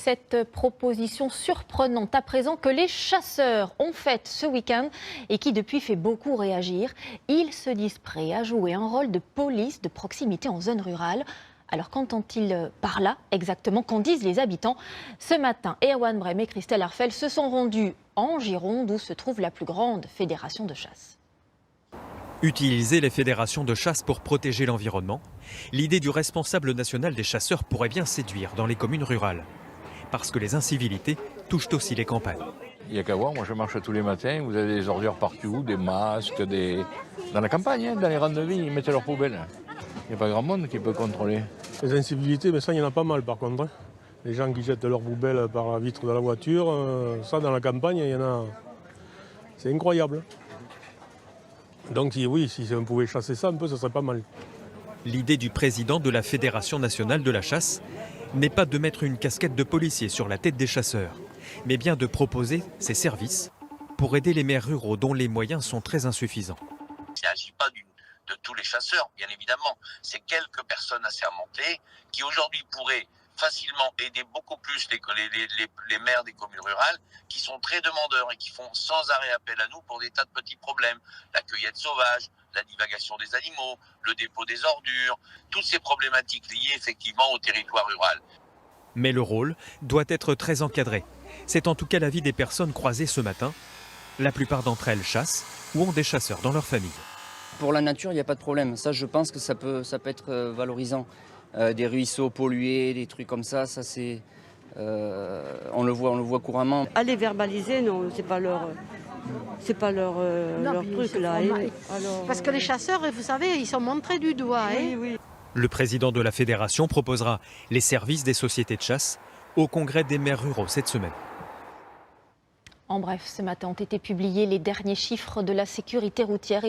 Cette proposition surprenante à présent que les chasseurs ont faite ce week-end et qui depuis fait beaucoup réagir. Ils se disent prêts à jouer un rôle de police de proximité en zone rurale. Alors qu'entend-il par là exactement? Qu'en disent les habitants? Ce matin, Erwan Brem et Christelle Arfel se sont rendus en Gironde où se trouve la plus grande fédération de chasse. Utiliser les fédérations de chasse pour protéger l'environnement, l'idée du responsable national des chasseurs pourrait bien séduire dans les communes rurales. Parce que les incivilités touchent aussi les campagnes. Il n'y a qu'à voir, moi je marche tous les matins, vous avez des ordures partout, des masques, dans la campagne, dans les rangs de vie, ils mettent leurs poubelles. Il n'y a pas grand monde qui peut contrôler. Les incivilités, mais ça il y en a pas mal par contre. Les gens qui jettent leurs poubelles par la vitre de la voiture, ça dans la campagne, il y en a. C'est incroyable. Donc oui, si on pouvait chasser ça un peu, ce serait pas mal. L'idée du président de la Fédération nationale de la chasse n'est pas de mettre une casquette de policier sur la tête des chasseurs, mais bien de proposer ses services pour aider les maires ruraux dont les moyens sont très insuffisants. Il ne s'agit pas de tous les chasseurs, bien évidemment. C'est quelques personnes assermentées qui aujourd'hui pourraient facilement aider beaucoup plus les maires des communes rurales qui sont très demandeurs et qui font sans arrêt appel à nous pour des tas de petits problèmes. La cueillette sauvage, la divagation des animaux, le dépôt des ordures, toutes ces problématiques liées effectivement au territoire rural. Mais le rôle doit être très encadré. C'est en tout cas l'avis des personnes croisées ce matin. La plupart d'entre elles chassent ou ont des chasseurs dans leur famille. Pour la nature, il n'y a pas de problème. Ça, je pense que ça peut être valorisant. Des ruisseaux pollués, des trucs comme ça, c'est, on le voit couramment. Aller verbaliser, non, c'est pas leur truc là. Parce que les chasseurs, vous savez, ils sont montrés du doigt. Oui, oui. Le président de la fédération proposera les services des sociétés de chasse au congrès des maires ruraux cette semaine. En bref, ce matin ont été publiés les derniers chiffres de la sécurité routière.